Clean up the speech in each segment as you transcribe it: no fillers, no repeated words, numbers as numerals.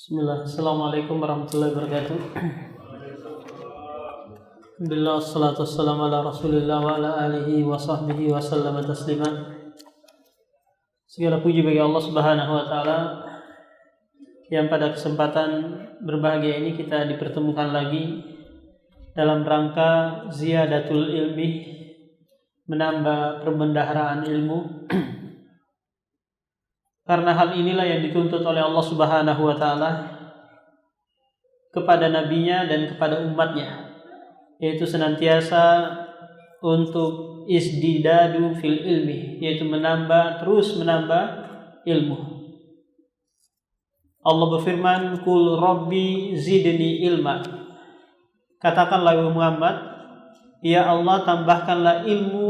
Bismillah, Assalamualaikum warahmatullahi wabarakatuh. Alhamdulillah, wassalatu wassalamu ala rasulillah wa ala alihi wa sahbihi wa sallama taslima. Segala puji bagi Allah subhanahu wa ta'ala yang pada kesempatan berbahagia ini kita dipertemukan lagi dalam rangka ziyadatul ilmi, menambah perbendaharaan ilmu. Karena hal inilah yang dituntut oleh Allah Subhanahu wa ta'ala kepada nabinya dan kepada umatnya, yaitu senantiasa untuk isdidadu fil ilmi, yaitu terus menambah ilmu. Allah berfirman, Qul Rabbi zidni ilma. Katakanlah wahai Muhammad, ya Allah, tambahkanlah ilmu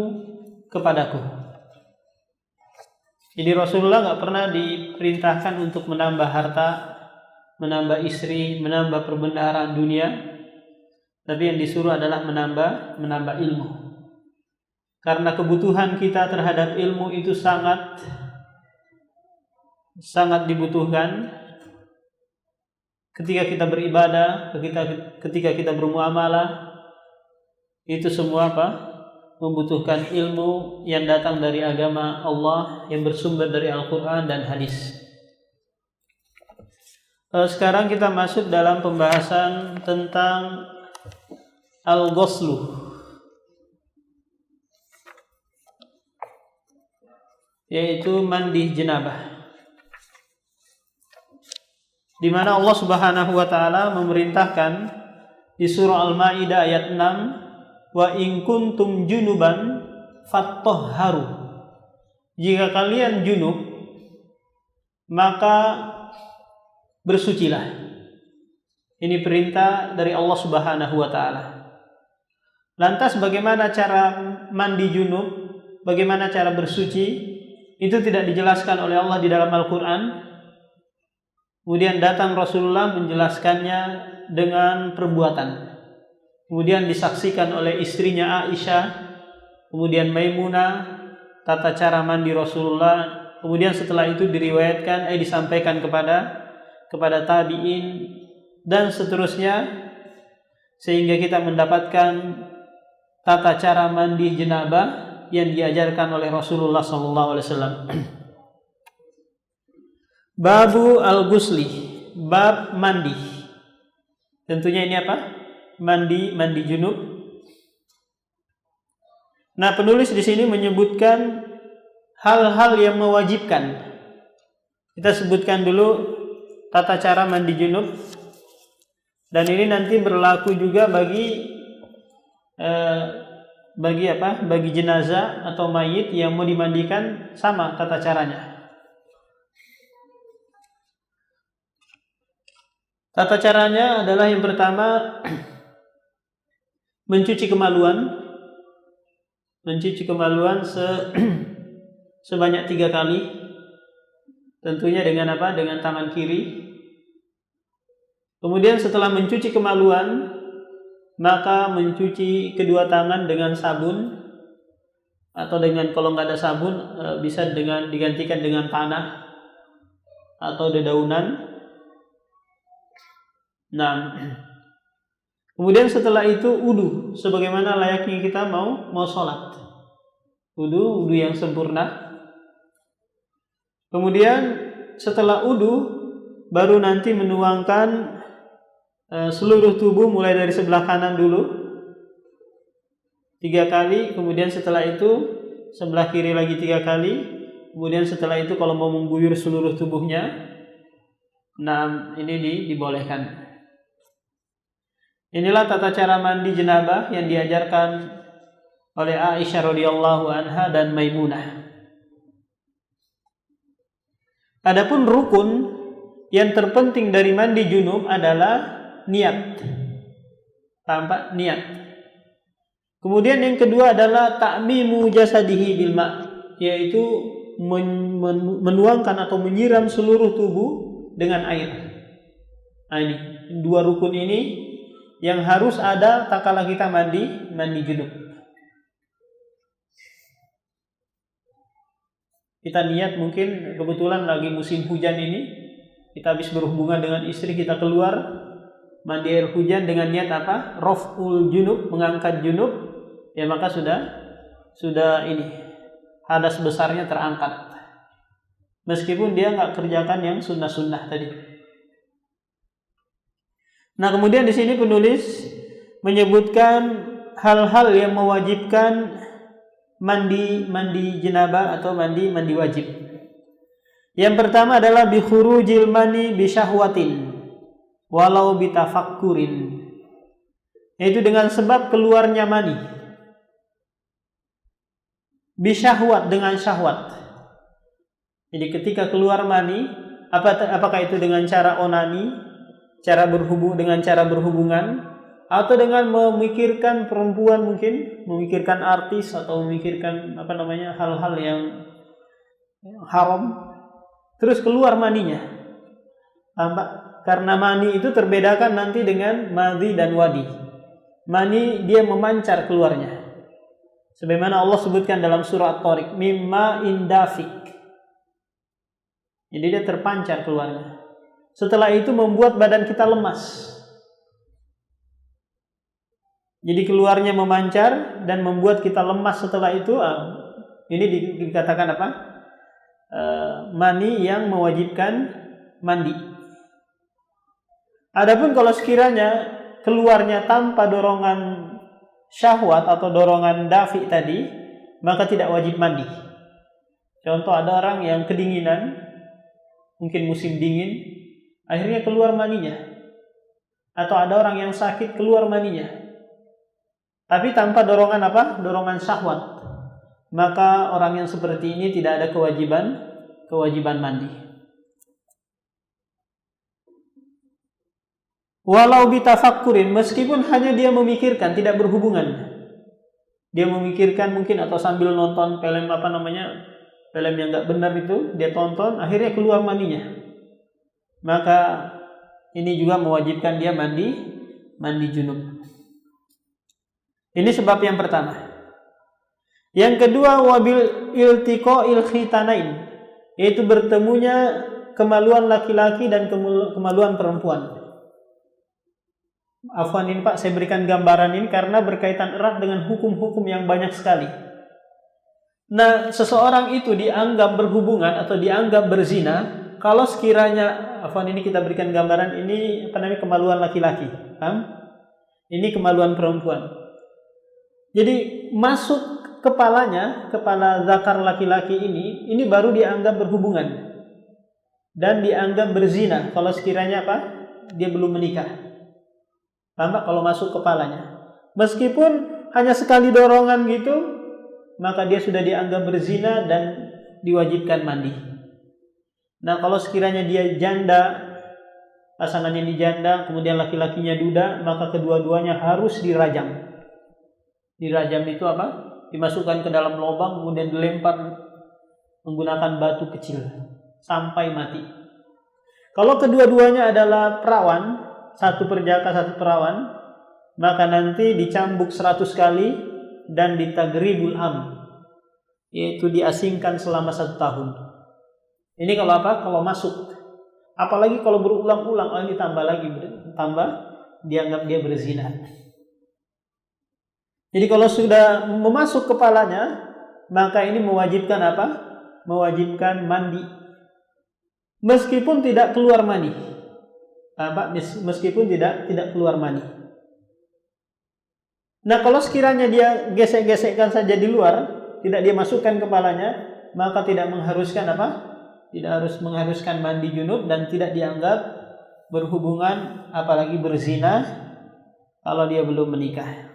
kepadaku. Jadi Rasulullah nggak pernah diperintahkan untuk menambah harta, menambah istri, menambah perbendaharaan dunia, tapi yang disuruh adalah menambah ilmu. Karena kebutuhan kita terhadap ilmu itu sangat dibutuhkan ketika kita beribadah, ketika kita bermuamalah, itu semua membutuhkan ilmu yang datang dari agama Allah yang bersumber dari Al-Quran dan hadis. Sekarang kita masuk dalam pembahasan tentang al-ghuslu, yaitu mandi jenabah, di mana Allah Subhanahu wa taala memerintahkan di surah Al-Maidah ayat 6, wa in kuntum junuban fattahharu. Jika kalian junub, maka bersucilah. Ini perintah dari Allah Subhanahu wa taala. Lantas bagaimana cara mandi junub? Bagaimana cara bersuci? Itu tidak dijelaskan oleh Allah di dalam Al-Qur'an. Kemudian datang Rasulullah menjelaskannya dengan perbuatan. Kemudian disaksikan oleh istrinya Aisyah, kemudian Maimunah, tata cara mandi Rasulullah. Kemudian setelah itu disampaikan kepada tabi'in dan seterusnya, sehingga kita mendapatkan tata cara mandi jenabah yang diajarkan oleh Rasulullah SAW. Babu al-ghusli, bab mandi. Tentunya ini apa? Mandi junub. Nah, penulis di sini menyebutkan hal-hal yang mewajibkan. Kita sebutkan dulu tata cara mandi junub, dan ini nanti berlaku juga bagi jenazah atau mayit yang mau dimandikan, sama tata caranya. Tata caranya adalah yang pertama, mencuci kemaluan sebanyak 3 kali. Tentunya dengan apa? Dengan tangan kiri. Kemudian setelah mencuci kemaluan, maka mencuci kedua tangan dengan sabun, atau kalau nggak ada sabun bisa digantikan dengan tanah atau dedaunan. Nah, kemudian setelah itu wudu, sebagaimana layaknya kita mau sholat. Wudu yang sempurna. Kemudian setelah wudu, baru nanti menuangkan seluruh tubuh, mulai dari sebelah kanan dulu 3 kali. Kemudian setelah itu sebelah kiri lagi 3 kali. Kemudian setelah itu kalau mau mengguyur seluruh tubuhnya, nah ini dibolehkan. Inilah tata cara mandi jenabah yang diajarkan oleh Aisyah radhiyallahu anha dan Maimunah. Adapun rukun yang terpenting dari mandi junub adalah niat. Tampak niat. Kemudian yang kedua adalah ta'mimu jasadihi bil ma', yaitu menuangkan atau menyiram seluruh tubuh dengan air. Nah, ini 2 rukun ini yang harus ada tak kala kita mandi junub. Kita niat, mungkin kebetulan lagi musim hujan ini, Kita habis berhubungan dengan istri, kita keluar mandi air hujan dengan niat apa? Raf'ul junub, mengangkat junub, ya maka sudah ini hadas besarnya terangkat. Meskipun dia nggak kerjakan yang sunnah-sunnah tadi. Nah, kemudian di sini penulis menyebutkan hal-hal yang mewajibkan mandi jenabah atau mandi wajib. Yang pertama adalah bi khurujil mani bi syahwatin walau bi tafakkurin. Yaitu dengan sebab keluarnya mani. Bi syahwat, dengan syahwat. Jadi ketika keluar mani, apakah itu dengan cara onani, dengan cara berhubungan, atau dengan memikirkan perempuan, mungkin memikirkan artis atau memikirkan hal-hal yang haram, terus keluar maninya. Karena mani itu terbedakan nanti dengan madhi dan wadi. Mani dia memancar keluarnya, sebagaimana Allah sebutkan dalam surah At-Tariq, mimma indafik. Jadi dia terpancar keluarnya. Setelah itu membuat badan kita lemas. Jadi keluarnya memancar dan membuat kita lemas setelah itu. Ini dikatakan apa? Mani yang mewajibkan mandi. Adapun kalau sekiranya keluarnya tanpa dorongan syahwat atau dorongan dafi tadi, maka tidak wajib mandi. Contoh, ada orang yang kedinginan, mungkin musim dingin, akhirnya keluar maninya. Atau ada orang yang sakit, keluar maninya, tapi tanpa dorongan apa? Dorongan syahwat. Maka orang yang seperti ini tidak ada kewajiban mandi. Walau bitafakkurin, meskipun hanya dia memikirkan, tidak berhubungan. Dia memikirkan mungkin, atau sambil nonton film film yang nggak benar itu dia tonton, akhirnya keluar maninya, maka ini juga mewajibkan dia mandi junub. Ini sebab yang pertama. Yang kedua, wabil iltiqa'il khitanain, yaitu bertemunya kemaluan laki-laki dan kemaluan perempuan. Afwan ini Pak, saya berikan gambaran ini karena berkaitan erat dengan hukum-hukum yang banyak sekali. Nah, seseorang itu dianggap berhubungan atau dianggap berzina kalau sekiranya, ini kita berikan gambaran, ini kemaluan laki-laki, ini kemaluan perempuan. Jadi masuk kepala zakar laki-laki ini baru dianggap berhubungan dan dianggap berzina kalau sekiranya dia belum menikah. Kalau masuk kepalanya, meskipun hanya sekali dorongan gitu, maka dia sudah dianggap berzina dan diwajibkan mandi. Nah, kalau sekiranya dia janda, pasangannya ini janda, kemudian laki-lakinya duda, maka kedua-duanya harus dirajam. Dirajam itu dimasukkan ke dalam lubang, kemudian dilempar menggunakan batu kecil sampai mati. Kalau kedua-duanya adalah perawan, satu perjaka satu perawan, maka nanti dicambuk 100 kali dan ditagribul yaitu diasingkan selama 1 tahun. Ini kalau masuk. Apalagi kalau berulang-ulang, ini tambah dianggap dia berzina. Jadi kalau sudah memasuk kepalanya, maka ini mewajibkan Mewajibkan mandi. Meskipun tidak keluar mani. Meskipun tidak keluar mani. Nah, kalau sekiranya dia gesek-gesekkan saja di luar, tidak dia masukkan kepalanya, maka tidak mengharuskan Tidak harus mengharuskan mandi junub dan tidak dianggap berhubungan apalagi berzina kalau dia belum menikah.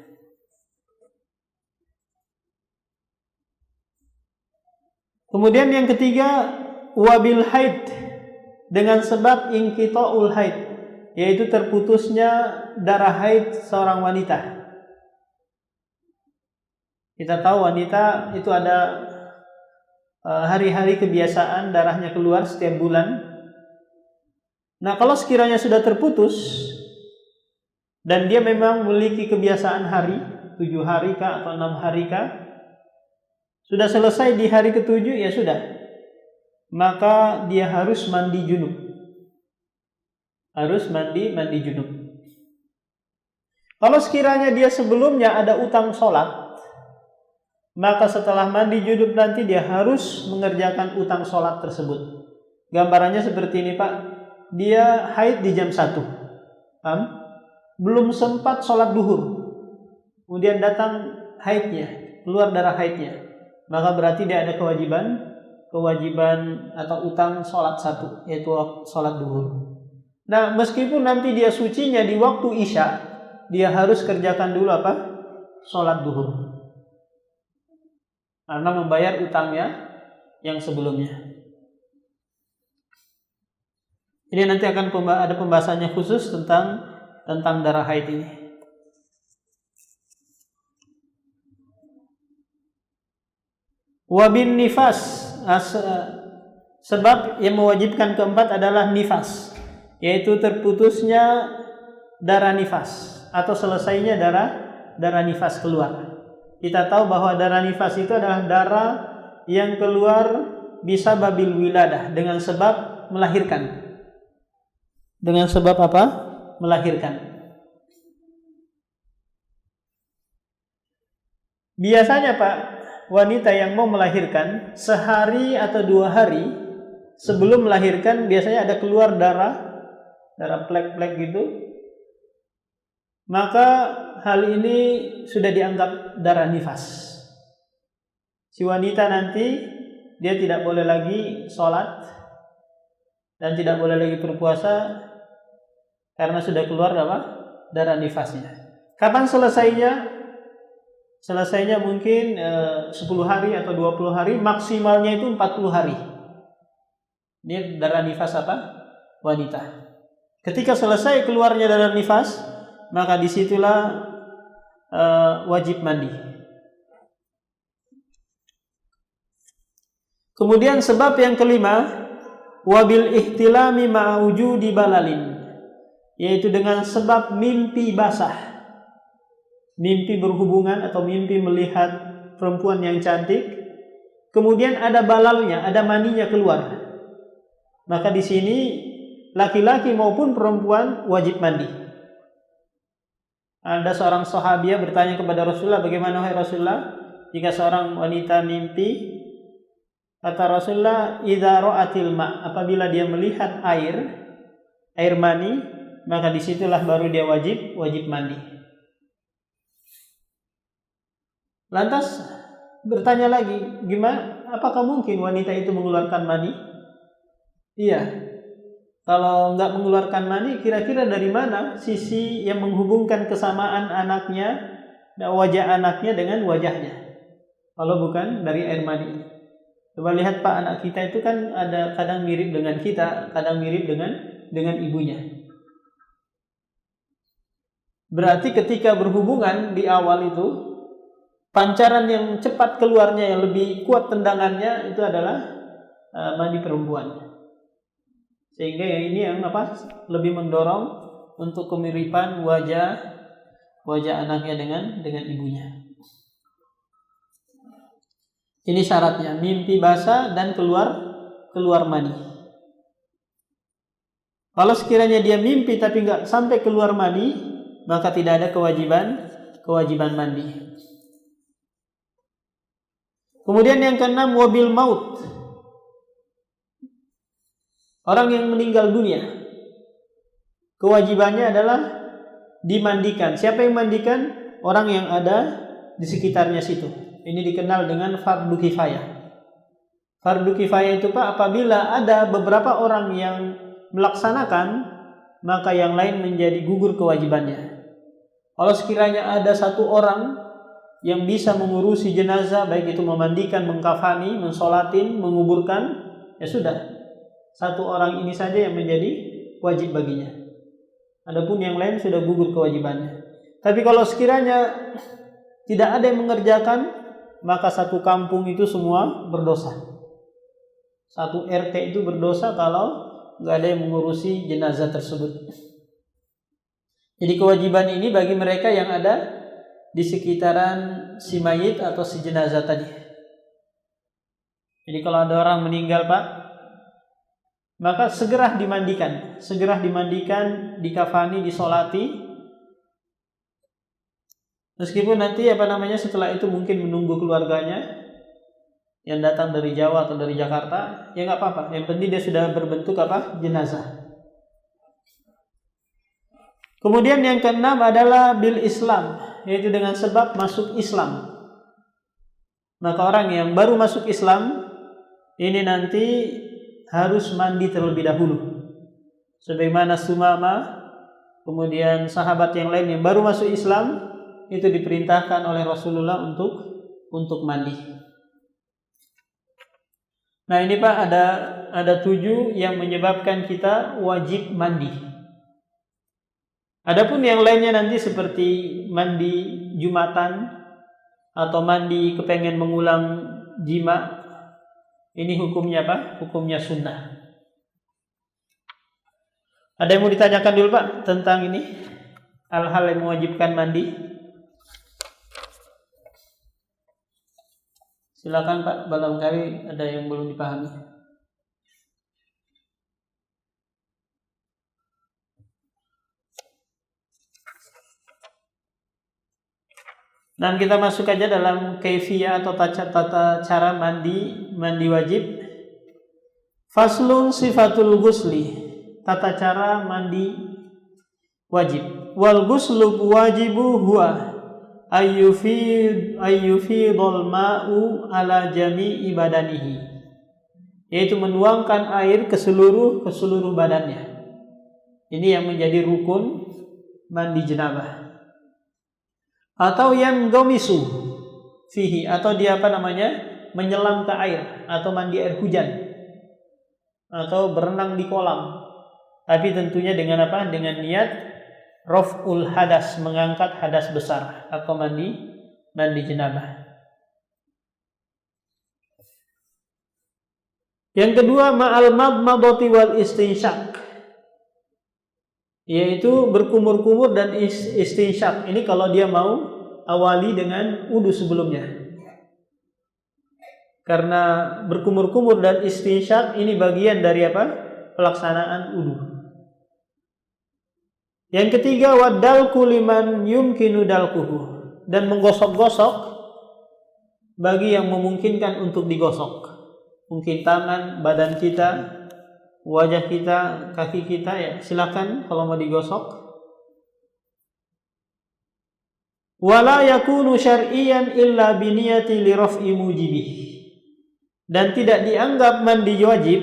Kemudian yang ketiga, wabil haid, dengan sebab inqita'ul haid, yaitu terputusnya darah haid seorang wanita. Kita tahu wanita itu ada hari-hari kebiasaan darahnya keluar setiap bulan. Nah, kalau sekiranya sudah terputus dan dia memang memiliki kebiasaan hari, 7 hari kah atau 6 hari kah, sudah selesai di hari ke-7, ya sudah, maka dia harus mandi junub. Harus mandi junub. Kalau sekiranya dia sebelumnya ada utang sholat, maka setelah mandi junub nanti dia harus mengerjakan utang sholat tersebut. Gambarannya seperti ini Pak, dia haid di jam 1, belum sempat sholat duhur, kemudian datang haidnya, keluar darah haidnya, maka berarti dia ada kewajiban atau utang sholat 1, yaitu sholat duhur. Nah, meskipun nanti dia sucinya di waktu isya, dia harus kerjakan dulu apa? Sholat duhur, karena membayar utangnya yang sebelumnya. Ini nanti akan ada pembahasannya khusus tentang darah haid ini. Wabin nifas, sebab yang mewajibkan keempat adalah nifas, yaitu terputusnya darah nifas atau selesainya darah nifas keluar. Kita tahu bahwa darah nifas itu adalah darah yang keluar bisa babil wiladah, dengan sebab melahirkan. Dengan sebab apa? Melahirkan. Biasanya Pak, wanita yang mau melahirkan sehari atau 2 hari sebelum melahirkan biasanya ada keluar darah plek-plek gitu. Maka hal ini sudah dianggap darah nifas. Si wanita nanti dia tidak boleh lagi sholat dan tidak boleh lagi berpuasa karena sudah keluar darah nifasnya. Kapan selesainya? Selesainya mungkin 10 hari atau 20 hari, maksimalnya itu 40 hari. Ini darah nifas apa? Wanita. Ketika selesai keluarnya darah nifas, maka disitulah wajib mandi. Kemudian sebab yang kelima, wabil ihtilami ma'ujudi balalin, yaitu dengan sebab mimpi basah, mimpi berhubungan atau mimpi melihat perempuan yang cantik, kemudian ada balalnya, ada maninya keluar. Maka di sini laki-laki maupun perempuan wajib mandi. Ada seorang sahabiah bertanya kepada Rasulullah, bagaimana wahai Rasulullah jika seorang wanita mimpi? Kata Rasulullah, idza ra'atil ma', apabila dia melihat air mani, maka disitulah baru dia wajib mandi. Lantas bertanya lagi, gimana? Apakah mungkin wanita itu mengeluarkan mani? Iya. Kalau nggak mengeluarkan mani, kira-kira dari mana sisi yang menghubungkan kesamaan anaknya, wajah anaknya dengan wajahnya? Kalau bukan dari air mani. Coba lihat Pak, anak kita itu kan ada kadang mirip dengan kita, kadang mirip dengan ibunya. Berarti ketika berhubungan di awal itu, pancaran yang cepat keluarnya, yang lebih kuat tendangannya itu adalah mani perempuan. Sehingga ini yang lebih mendorong untuk kemiripan wajah anaknya dengan ibunya. Ini syaratnya, mimpi basah dan keluar mani. Kalau sekiranya dia mimpi tapi nggak sampai keluar mani, maka tidak ada kewajiban mandi. Kemudian yang keenam, wabil maut, orang yang meninggal dunia, kewajibannya adalah dimandikan. Siapa yang mandikan? Orang yang ada di sekitarnya situ. Ini dikenal dengan fardu kifayah. Fardu kifayah itu Pak, apabila ada beberapa orang yang melaksanakan, maka yang lain menjadi gugur kewajibannya. Kalau sekiranya ada 1 orang yang bisa mengurusi jenazah, baik itu memandikan, mengkafani, mensolatin, menguburkan, ya sudah, 1 orang ini saja yang menjadi wajib baginya. Adapun yang lain sudah gugur kewajibannya. Tapi kalau sekiranya tidak ada yang mengerjakan, maka 1 kampung itu semua berdosa. 1 RT itu berdosa kalau nggak ada yang mengurusi jenazah tersebut. Jadi kewajiban ini bagi mereka yang ada di sekitaran si mayit atau si jenazah tadi. Jadi kalau ada orang meninggal Pak, maka segera dimandikan, dikafani, disolati. Meskipun nanti setelah itu mungkin menunggu keluarganya yang datang dari Jawa atau dari Jakarta, ya nggak apa-apa. Yang penting dia sudah berbentuk jenazah. Kemudian yang keenam adalah bil Islam, yaitu dengan sebab masuk Islam. Maka orang yang baru masuk Islam ini nanti harus mandi terlebih dahulu. Sebagaimana Sumama, kemudian sahabat yang lain yang baru masuk Islam itu diperintahkan oleh Rasulullah untuk mandi. Nah ini Pak, ada 7 yang menyebabkan kita wajib mandi. Adapun yang lainnya nanti seperti mandi Jumatan atau mandi kepengen mengulang jima, ini hukumnya apa? Hukumnya sunnah. Ada yang mau ditanyakan dulu Pak tentang ini, hal-hal yang mewajibkan mandi? Silakan Pak, barangkali ada yang belum dipahami. Dan kita masuk aja dalam kaifiyah atau tata cara mandi wajib. Faslun sifatul ghusli, tata cara mandi wajib. Wal ghuslu wajibu huwa ayyufidul ma'u ala jami'i badanihi, yaitu menuangkan air ke seluruh badannya. Ini yang menjadi rukun mandi janabah. Atau yang gomisu fihi, atau dia menyelam ke air, atau mandi air hujan, atau berenang di kolam. Tapi tentunya dengan dengan niat raf'ul hadas, mengangkat hadas besar, atau mandi janabah. Yang kedua, ma'al madmadati wal istinsyaq, yaitu berkumur-kumur dan istinsyaq. Ini kalau dia mau awali dengan wudu sebelumnya. Karena berkumur-kumur dan istinsyaq ini bagian dari pelaksanaan wudu. Yang ketiga, wadalku liman yumkinu dalkuhu, dan menggosok-gosok bagi yang memungkinkan untuk digosok. Mungkin tangan, badan kita, wajah kita, kaki kita, ya silakan kalau mau digosok. Wala yakunu syar'iyan illa biniyati li raf'i mujibih, dan tidak dianggap mandi wajib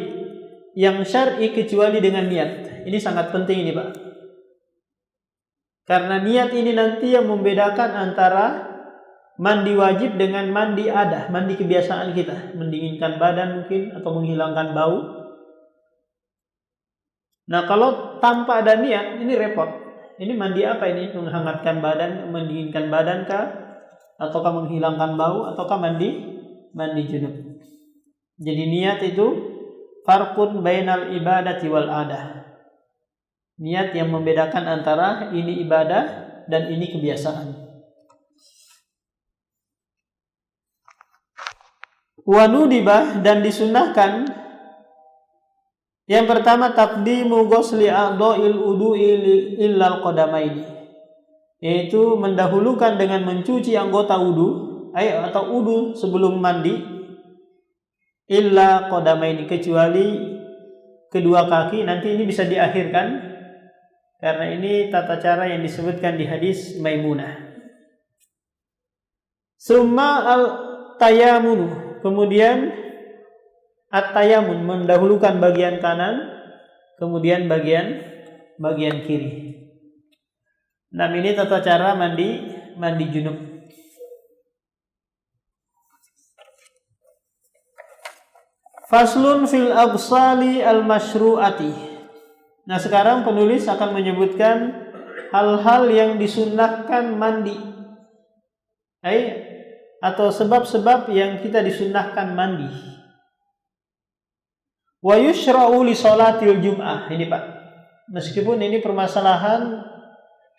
yang syar'i kecuali dengan niat. Ini sangat penting ini Pak, karena niat ini nanti yang membedakan antara mandi wajib dengan mandi adah, mandi kebiasaan kita, mendinginkan badan mungkin atau menghilangkan bau. Nah kalau tanpa ada niat ini repot. Ini mandi apa ini? Menghangatkan badan, mendinginkan badan kah? Ataukah menghilangkan bau? Ataukah mandi junub? Jadi niat itu farqun bainal ibadati wal adah. Niat yang membedakan antara ini ibadah dan ini kebiasaan. Wa nudibah, dan disunnahkan yang pertama taqdimu ghusli a'dha'il wudu'i illal qadamaini, yaitu mendahulukan dengan mencuci anggota wudu atau wudu sebelum mandi, illa qadamaini, kecuali kedua kaki. Nanti ini bisa diakhirkan karena ini tata cara yang disebutkan di hadis Maimunah. Summa al-tayammunu, kemudian at-tayamun, mendahulukan bagian kanan, kemudian bagian kiri. Nah, ini tata cara mandi junub. Faslun fil aghsali al-masyru'ati. Nah, sekarang penulis akan menyebutkan hal-hal yang disunnahkan mandi. Atau sebab-sebab yang kita disunnahkan mandi. Wa yushra'u li sholatil jum'ah. Ini Pak, meskipun ini permasalahan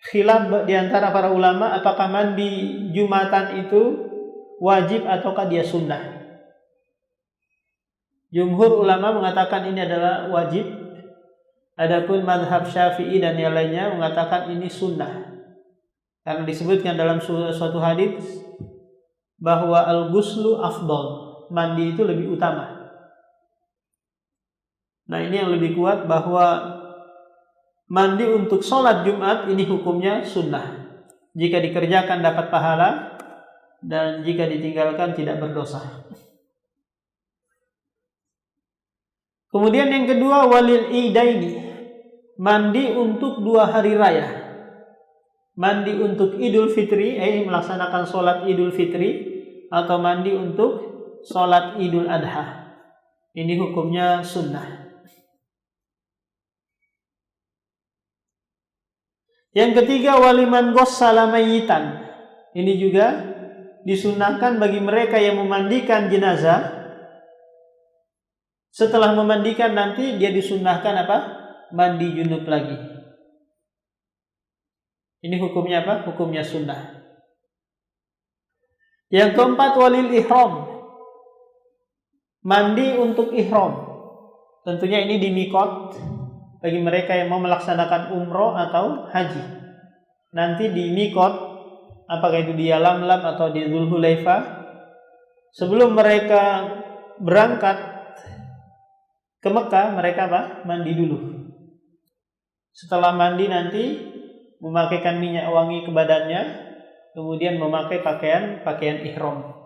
khilaf di antara para ulama, apakah mandi Jumatan itu wajib ataukah dia sunnah. Jumhur ulama mengatakan ini adalah wajib. Adapun mazhab Syafi'i dan yang lainnya mengatakan ini sunnah. Karena disebutkan dalam suatu hadis bahwa al-ghuslu afdal, mandi itu lebih utama. Nah, ini yang lebih kuat bahwa mandi untuk sholat Jumat ini hukumnya sunnah. Jika dikerjakan dapat pahala, dan jika ditinggalkan tidak berdosa. Kemudian yang kedua, walil idaini, mandi untuk 2 hari raya. Mandi untuk Idul Fitri, melaksanakan sholat Idul Fitri, atau mandi untuk sholat Idul Adha. Ini hukumnya sunnah. Yang ketiga, waliman ghassala mayyitan. Ini juga disunnahkan bagi mereka yang memandikan jenazah. Setelah memandikan nanti dia disunnahkan apa? Mandi junub lagi. Ini hukumnya apa? Hukumnya sunnah. Yang keempat, walil ihram, mandi untuk ihram. Tentunya ini di mikot bagi mereka yang mau melaksanakan umroh atau haji. Nanti di mikot, apakah itu di Yalamlam atau di Dzulhulaifah, sebelum mereka berangkat ke Mekah, mereka apa? Mandi dulu. Setelah mandi nanti memakaikan minyak wangi ke badannya, kemudian memakai pakaian ihram.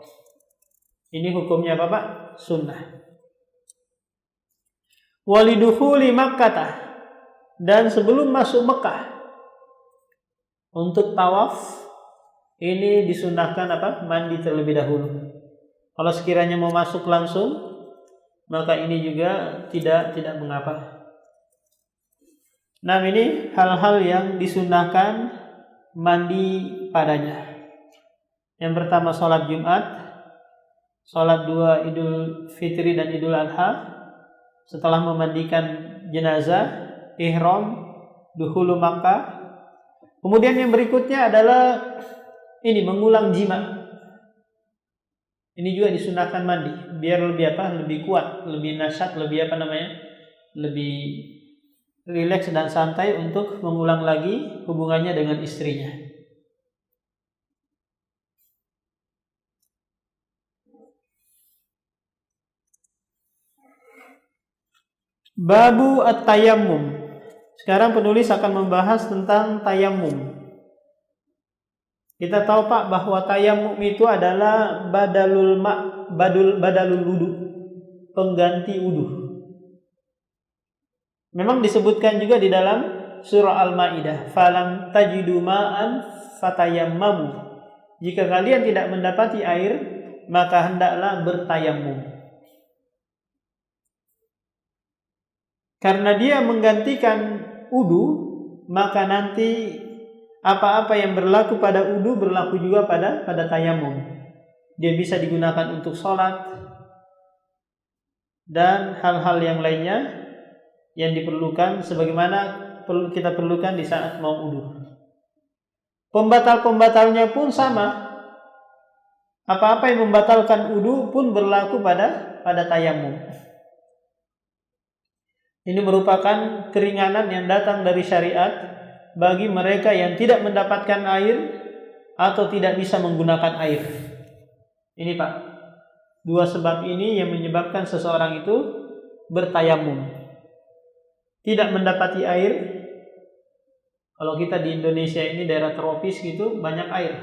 Ini hukumnya apa, Pak? Sunnah. Walidukhuli Makkah, dan sebelum masuk Mekah untuk tawaf ini disunnahkan apa? Mandi terlebih dahulu. Kalau sekiranya mau masuk langsung, maka ini juga tidak mengapa. Nah, ini hal-hal yang disunnahkan mandi padanya. Yang pertama sholat Jumat, sholat 2 Idul Fitri dan Idul Adha, setelah memandikan jenazah, ihram, dukhulu Makkah. Kemudian yang berikutnya adalah ini mengulang jima. Ini juga disunahkan mandi biar lebih apa? Lebih kuat, lebih nasyat, lebih apa namanya? Lebih rileks dan santai untuk mengulang lagi hubungannya dengan istrinya. Babu at-tayammum. Sekarang penulis akan membahas tentang tayammum. Kita tahu, Pak, bahwa tayammum itu adalah badalul wudu, pengganti wudu. Memang disebutkan juga di dalam surah Al-Maidah, falam tajidu ma'an fatayammamu. Jika kalian tidak mendapati air, maka hendaklah bertayammum. Karena dia menggantikan wudu, maka nanti apa-apa yang berlaku pada wudu berlaku juga pada tayammum. Dia bisa digunakan untuk sholat dan hal-hal yang lainnya yang diperlukan sebagaimana kita perlukan di saat mau wudu. Pembatal-pembatalnya pun sama. Apa-apa yang membatalkan wudu pun berlaku pada tayammum. Ini merupakan keringanan yang datang dari syariat bagi mereka yang tidak mendapatkan air atau tidak bisa menggunakan air. Ini, Pak, 2 sebab ini yang menyebabkan seseorang itu bertayamum. Tidak mendapati air. Kalau kita di Indonesia ini daerah tropis gitu, banyak air.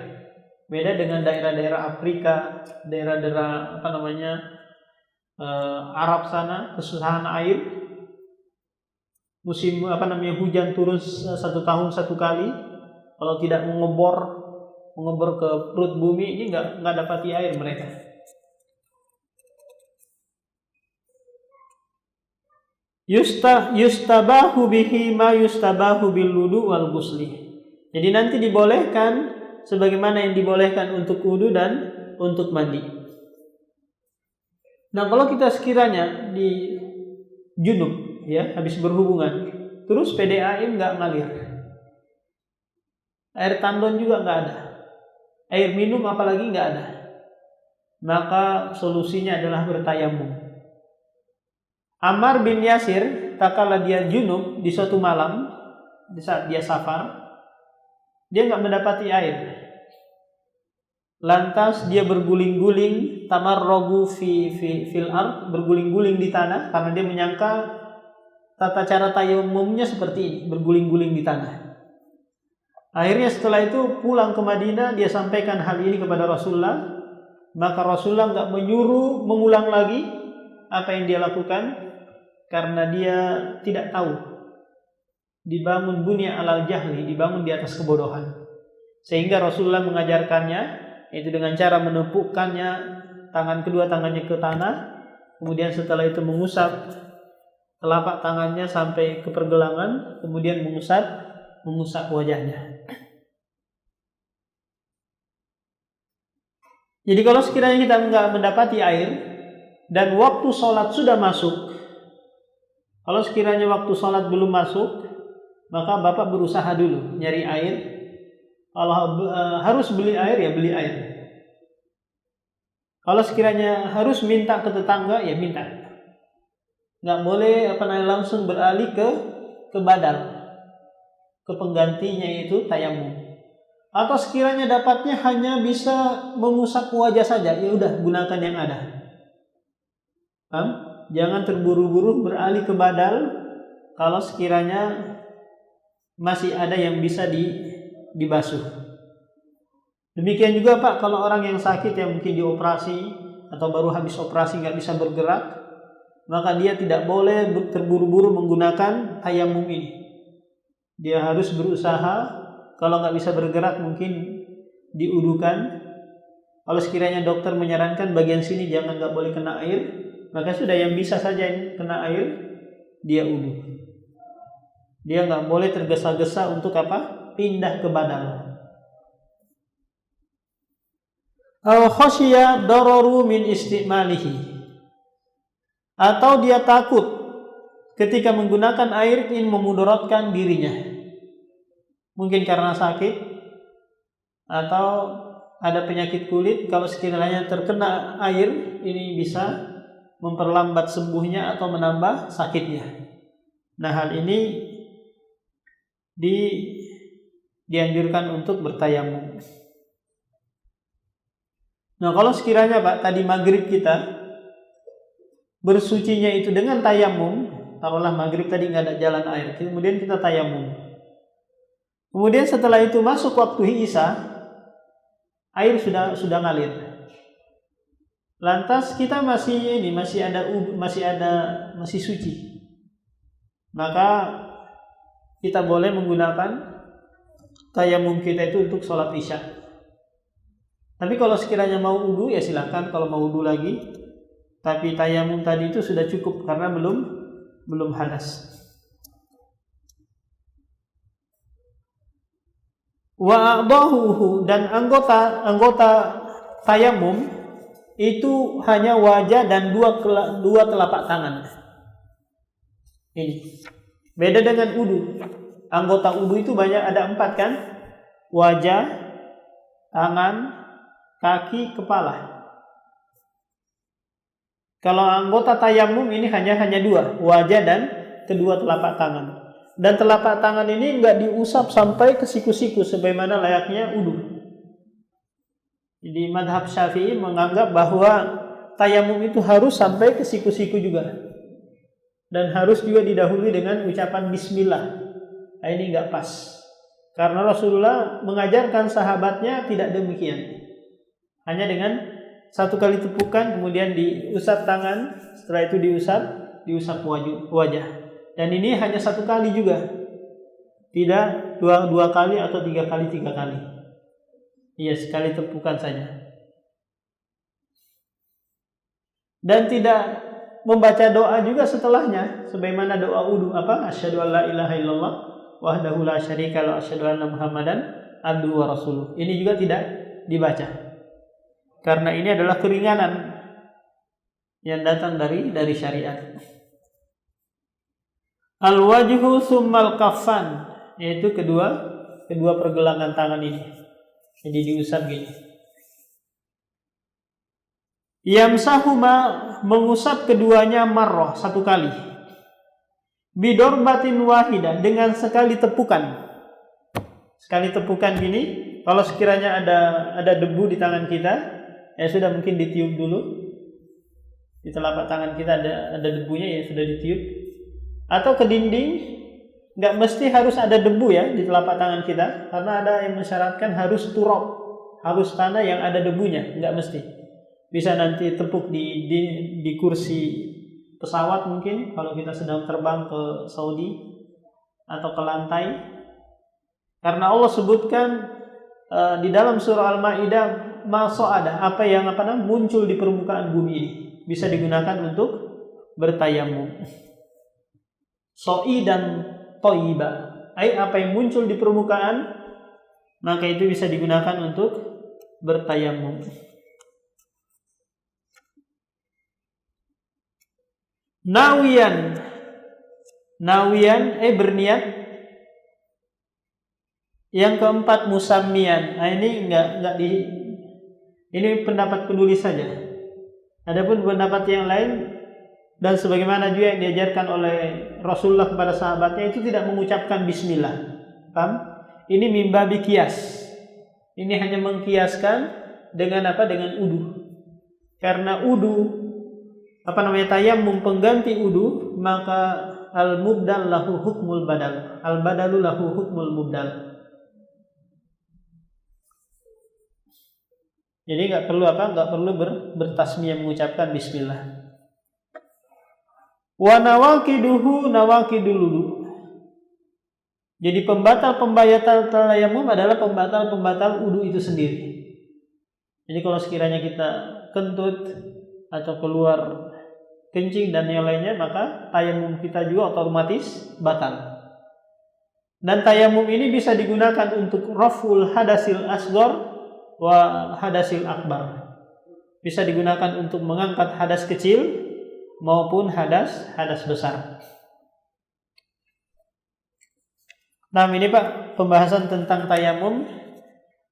Beda dengan daerah-daerah Afrika, daerah-daerah Arab sana, kesusahan air. Musim hujan turun 1 tahun 1 kali. Kalau tidak mengebor ke perut bumi, ini nggak dapati air mereka. Yustabahu bihi ma yustabahu bil wudu wal ghusli. Jadi nanti dibolehkan sebagaimana yang dibolehkan untuk wudu dan untuk mandi. Nah, kalau kita sekiranya di junub, ya, habis berhubungan, terus PDAM nggak ngalir, air tandon juga nggak ada, air minum apalagi nggak ada, maka solusinya adalah bertayamum. Ammar bin Yasir tatkala dia junub di suatu malam di saat dia safar, dia nggak mendapati air. Lantas dia berguling-guling, tamarrogu fil ard, berguling-guling di tanah karena dia menyangka tata cara tayamumnya seperti ini, berguling-guling di tanah. Akhirnya setelah itu pulang ke Madinah, dia sampaikan hal ini kepada Rasulullah. Maka Rasulullah nggak menyuruh mengulang lagi apa yang dia lakukan karena dia tidak tahu. Dibangun bunya alal jahli, dibangun di atas kebodohan. Sehingga Rasulullah mengajarkannya itu dengan cara menepukkannya kedua tangannya ke tanah, kemudian setelah itu mengusap telapak tangannya sampai ke pergelangan, kemudian mengusap wajahnya. Jadi kalau sekiranya kita nggak mendapati air dan waktu sholat sudah masuk, kalau sekiranya waktu sholat belum masuk, maka Bapak berusaha dulu nyari air. Kalau harus beli air, ya beli air. Kalau sekiranya harus minta ke tetangga, ya minta. Nggak boleh langsung beralih ke badal, ke penggantinya itu tayamum. Atau sekiranya dapatnya hanya bisa mengusap wajah saja, ya udah gunakan yang ada. Jangan terburu-buru beralih ke badal kalau sekiranya masih ada yang bisa dibasuh. Demikian juga Pak, kalau orang yang sakit yang mungkin dioperasi atau baru habis operasi nggak bisa bergerak, maka dia tidak boleh terburu-buru menggunakan tayamum ini. Dia harus berusaha, kalau nggak bisa bergerak mungkin diudukan. Kalau sekiranya dokter menyarankan bagian sini nggak boleh kena air, maka sudah yang bisa saja kena air dia udu. Dia nggak boleh tergesa-gesa untuk pindah ke badal. Aw khasyiya dararu min istimalihi, atau dia takut ketika menggunakan air ingin memudaratkan dirinya, mungkin karena sakit atau ada penyakit kulit. Kalau sekiranya terkena air ini bisa memperlambat sembuhnya atau menambah sakitnya. Nah, hal ini dianjurkan untuk bertayamum. Nah, kalau sekiranya Pak tadi maghrib kita bersucinya itu dengan tayamum, taruhlah maghrib tadi nggak ada jalan air, kemudian kita tayamum. Kemudian setelah itu masuk waktu Isya, air sudah ngalir. Lantas kita masih suci. Maka kita boleh menggunakan tayamum kita itu untuk sholat Isya. Tapi kalau sekiranya mau wudu ya silakan, kalau mau wudu lagi. Tapi tayamum tadi itu sudah cukup karena belum hadas. Wa a'dahu, dan anggota tayamum itu hanya wajah dan dua telapak tangan. Ini beda dengan wudu. Anggota wudu itu ada 4 kan? Wajah, tangan, kaki, kepala. Kalau anggota tayamum ini hanya 2, wajah dan kedua telapak tangan. Dan telapak tangan ini enggak diusap sampai ke siku-siku sebagaimana layaknya wudu. Jadi madhab Syafi'i menganggap bahwa tayamum itu harus sampai ke siku-siku juga. Dan harus juga didahului dengan ucapan bismillah. Nah, ini enggak pas. Karena Rasulullah mengajarkan sahabatnya tidak demikian. Hanya dengan 1 kali tepukan, kemudian diusap tangan, setelah itu diusap wajah. Dan ini hanya 1 kali juga, tidak dua kali atau 3 kali. Iya, sekali tepukan saja. Dan tidak membaca doa juga setelahnya, sebagaimana doa wudu asyhadu an la ilaha illallah wahdahu la syarika lahu asyhadu anna muhammadan abduhu wa rasuluh. Ini juga tidak dibaca. Karena ini adalah keringanan yang datang dari syariat. Al-wajhu summal kaffan, yaitu kedua pergelangan tangan ini. Jadi diusap gini. Yamsahuma, mengusap keduanya marrah, satu kali. Bidorbatin wahidah, dengan sekali tepukan. Sekali tepukan gini, kalau sekiranya ada debu di tangan kita, ya sudah, mungkin ditiup dulu. Di telapak tangan kita ada debunya, ya sudah ditiup. Atau ke dinding, nggak mesti harus ada debu ya di telapak tangan kita, karena ada yang mensyaratkan harus turab, harus tanah yang ada debunya, nggak mesti. Bisa nanti tepuk di kursi pesawat mungkin kalau kita sedang terbang ke Saudi, atau ke lantai. Karena Allah sebutkan di dalam surah Al-Maidah, ada apa yang muncul di permukaan bumi ini bisa digunakan untuk bertayamum. Soi dan toiba, apa yang muncul di permukaan, maka itu bisa digunakan untuk bertayamum. Nawiyan, berniat. Yang keempat musammian. Ini ini pendapat penulis saja. Adapun pendapat yang lain, dan sebagaimana juga yang diajarkan oleh Rasulullah kepada sahabatnya, itu tidak mengucapkan bismillah. Paham? Ini mimbabi kias. Ini hanya mengkiaskan dengan dengan udu. Karena udu tayamum pengganti udu, maka al-mubdal lahu hukmul badal. Al-badalu lahu hukmul mubdal. Jadi nggak perlu bertasmiyah mengucapkan bismillah. Wa nawaqiduhu nawaqidul wudu. Jadi pembatal tayamum adalah pembatal wudu itu sendiri. Jadi kalau sekiranya kita kentut atau keluar kencing dan yang lainnya, maka tayamum kita juga otomatis batal. Dan tayamum ini bisa digunakan untuk raful hadasil asghar wa hadasil akbar. Bisa digunakan untuk mengangkat hadas kecil maupun hadas besar. Nah, ini Pak, pembahasan tentang tayamum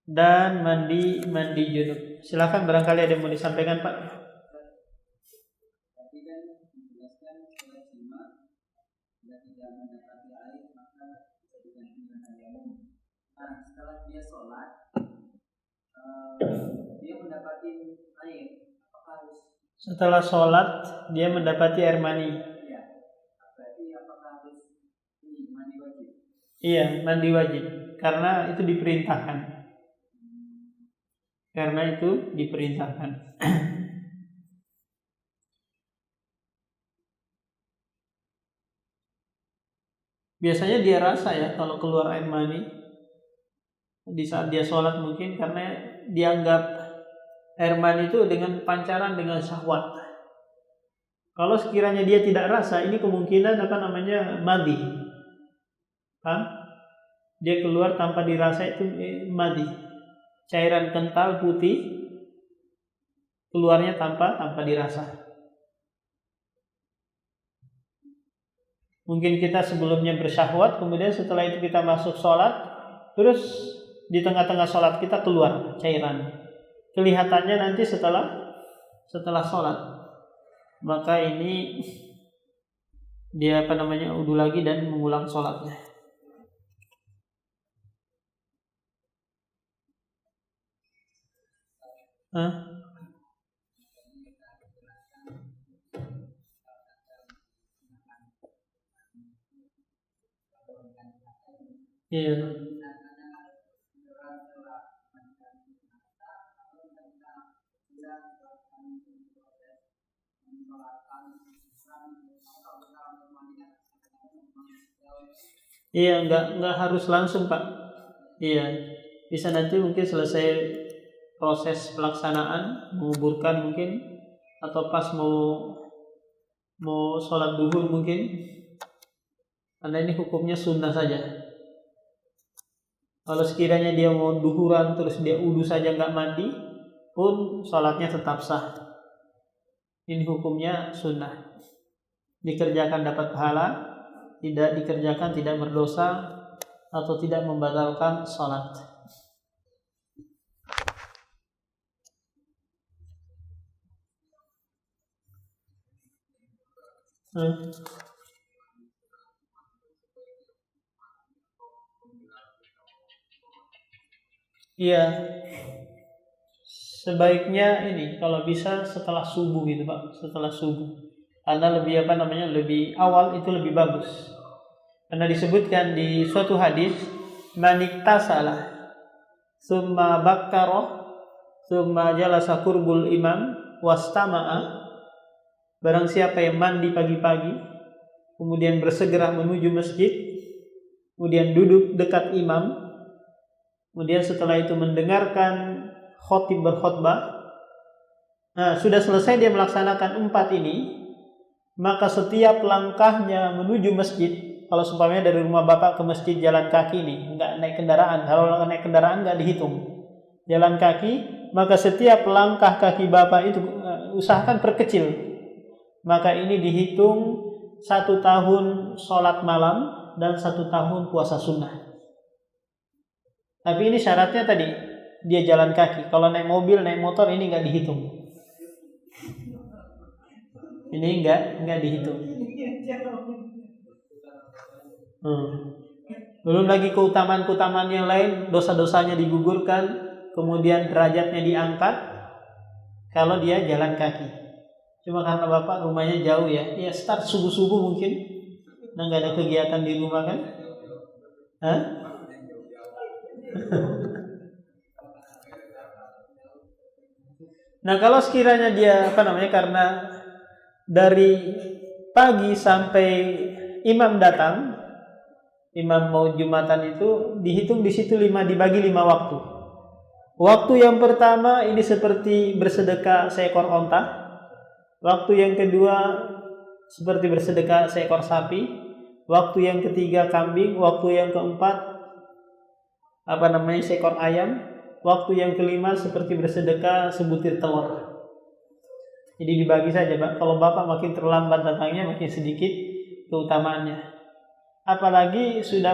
dan mandi junub. Silakan, barangkali ada yang mau disampaikan, Pak. Setelah dia sholat, dia mendapati air, apakah harus? Setelah sholat dia mendapati air mani. Iya. Berarti apakah harus mandi wajib? Iya, mandi wajib. Karena itu diperintahkan. Biasanya dia rasa ya kalau keluar air mani di saat dia sholat, mungkin karena dianggap air mani itu dengan pancaran dengan syahwat. Kalau sekiranya dia tidak rasa, ini kemungkinan madhi. Dia keluar tanpa dirasa, itu madhi. Cairan kental putih keluarnya tanpa dirasa. Mungkin kita sebelumnya bersyahwat, kemudian setelah itu kita masuk sholat, terus di tengah-tengah sholat kita keluar cairan. Kelihatannya nanti setelah sholat. Maka ini dia wudu lagi dan mengulang sholatnya. Iya. Iya, nggak harus langsung, Pak. Iya, bisa nanti mungkin selesai proses pelaksanaan, menguburkan mungkin, atau pas mau sholat duhur mungkin. Karena ini hukumnya sunnah saja. Kalau sekiranya dia mau duhuran terus dia wudu saja nggak mandi, pun sholatnya tetap sah. Ini hukumnya sunnah. Dikerjakan dapat pahala, tidak dikerjakan tidak berdosa atau tidak membatalkan sholat. Iya, sebaiknya ini kalau bisa setelah subuh gitu Pak, setelah subuh. Karena lebih awal itu lebih bagus. Karena disebutkan di suatu hadis, maniktasalah summa bakkara summa jalasa qurbul imam wastama'a. Barang siapa yang mandi pagi-pagi kemudian bersegera menuju masjid, kemudian duduk dekat imam, kemudian setelah itu mendengarkan khotib berkhutbah. Nah, sudah selesai dia melaksanakan 4 ini, maka setiap langkahnya menuju masjid, kalau seumpamanya dari rumah bapak ke masjid jalan kaki nih, enggak naik kendaraan. Kalau naik kendaraan enggak dihitung. Jalan kaki, maka setiap langkah kaki bapak itu usahakan perkecil. Maka ini dihitung 1 tahun sholat malam dan 1 tahun puasa sunnah. Tapi ini syaratnya tadi dia jalan kaki. Kalau naik mobil, naik motor ini enggak dihitung. Ini enggak dihitung. Belum lagi keutamaan-keutamaan yang lain, dosa-dosanya digugurkan, kemudian derajatnya diangkat kalau dia jalan kaki. Cuma karena bapak rumahnya jauh ya start subuh-subuh mungkin, nah nggak ada kegiatan di rumah kan? Nah kalau sekiranya dia karena dari pagi sampai imam datang, imam mau Jumatan itu dihitung di situ dibagi 5 waktu. Waktu yang pertama ini seperti bersedekah seekor onta. Waktu yang kedua seperti bersedekah seekor sapi. Waktu yang ketiga kambing. Waktu yang keempat seekor ayam. Waktu yang kelima seperti bersedekah sebutir telur. Jadi dibagi saja Pak. Kalau bapak makin terlambat datangnya makin sedikit keutamaannya. Apalagi sudah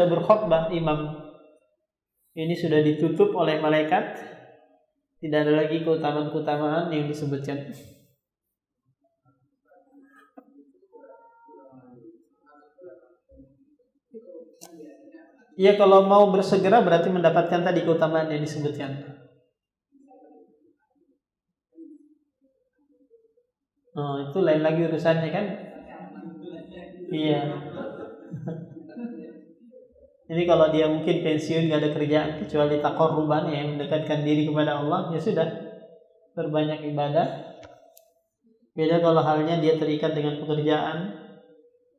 berkhutbah imam. Ini sudah ditutup oleh malaikat. Tidak ada lagi keutamaan-keutamaan yang disebutkan. Ya kalau mau bersegera berarti mendapatkan tadi keutamaan yang disebutkan. Itu lain lagi urusannya kan? Iya. Jadi kalau dia mungkin pensiun gak ada kerjaan kecuali taqarruban yang mendekatkan diri kepada Allah, ya sudah berbanyak ibadah. Beda kalau halnya dia terikat dengan pekerjaan,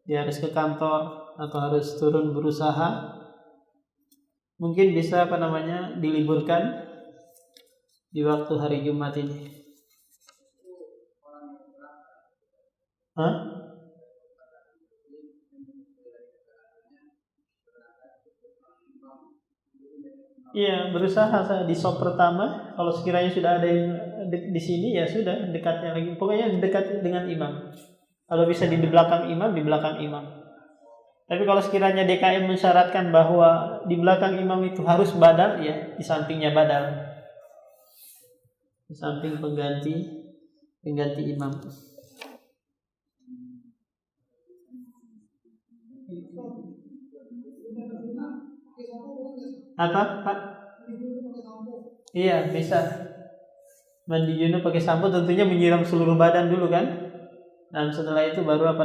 dia harus ke kantor atau harus turun berusaha. Mungkin bisa diliburkan di waktu hari Jumat ini. Iya, berusaha di sop pertama. Kalau sekiranya sudah ada yang di sini ya sudah dekatnya lagi. Pokoknya dekat dengan imam. Kalau bisa di belakang imam, di belakang imam. Tapi kalau sekiranya DKM mensyaratkan bahwa di belakang imam itu harus badal, ya di sampingnya badal. Di samping pengganti imam. Apa, Pak? Iya, bisa. Mandi junub pakai sampo tentunya menyiram seluruh badan dulu kan? Dan setelah itu baru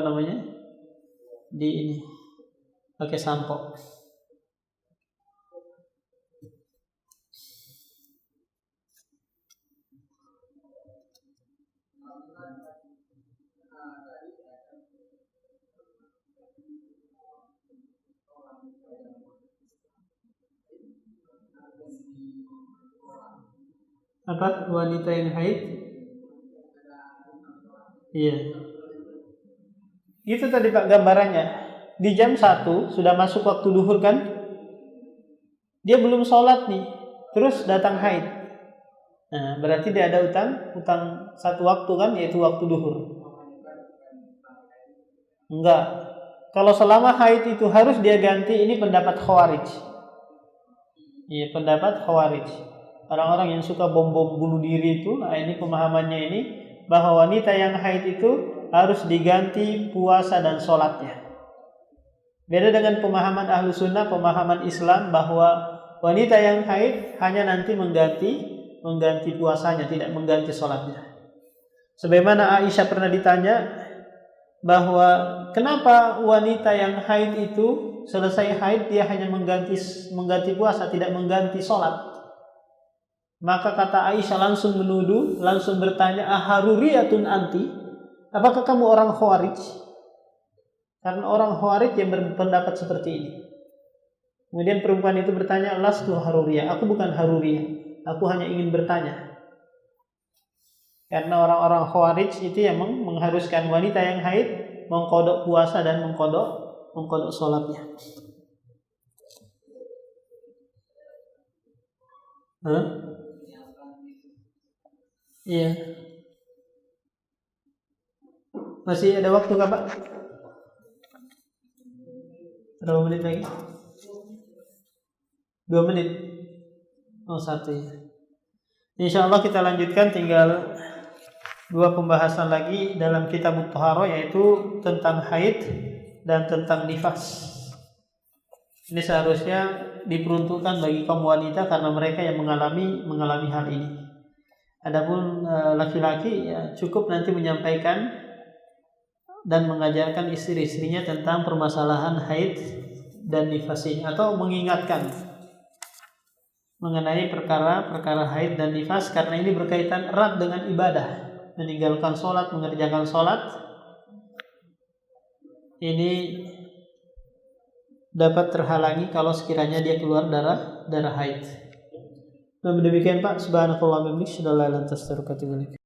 pakai sampo. Apa? Wanita yang haid? Iya. Itu tadi Pak gambarannya. Di jam 1 sudah masuk waktu duhur kan? Dia belum sholat nih, terus datang haid. Nah, berarti dia ada utang 1 waktu kan, yaitu waktu duhur. Enggak. Kalau selama haid itu harus dia ganti, ini pendapat Khawarij. Iya, pendapat Khawarij. Orang-orang yang suka bom bunuh diri itu, nah ini pemahamannya ini bahwa wanita yang haid itu harus diganti puasa dan sholatnya. Beda dengan pemahaman ahlu sunnah, pemahaman Islam bahwa wanita yang haid hanya nanti mengganti puasanya, tidak mengganti sholatnya. Sebagaimana Aisyah pernah ditanya bahwa kenapa wanita yang haid itu selesai haid dia hanya mengganti puasa, tidak mengganti sholat. Maka kata Aisyah langsung menuduh, langsung bertanya, aharuriyatun anti? Apakah kamu orang Khawarij? Karena orang Khawarij yang berpendapat seperti ini. Kemudian perempuan itu bertanya, lastu haruriyah, aku bukan haruriyah, aku hanya ingin bertanya. Karena orang-orang Khawarij itu yang mengharuskan wanita yang haid mengkodok puasa dan mengkodok sholatnya. Iya. Masih ada waktu nggak Pak? Berapa menit lagi? 2 menit. Oh 1 ya. Insya Allah kita lanjutkan, tinggal 2 pembahasan lagi dalam kitab Thaharah, yaitu tentang haid dan tentang nifas. Ini seharusnya diperuntukkan bagi kaum wanita karena mereka yang mengalami hal ini. Adapun laki-laki ya cukup nanti menyampaikan dan mengajarkan istri-istrinya tentang permasalahan haid dan nifas ini, atau mengingatkan mengenai perkara-perkara haid dan nifas, karena ini berkaitan erat dengan ibadah. Meninggalkan sholat, mengerjakan sholat ini dapat terhalangi kalau sekiranya dia keluar darah haid. Nah, demikian Pak. Subhanakallahumma wa bihamdika, asyhadu an la ilaha illa anta, astaghfiruka wa atubu ilaik.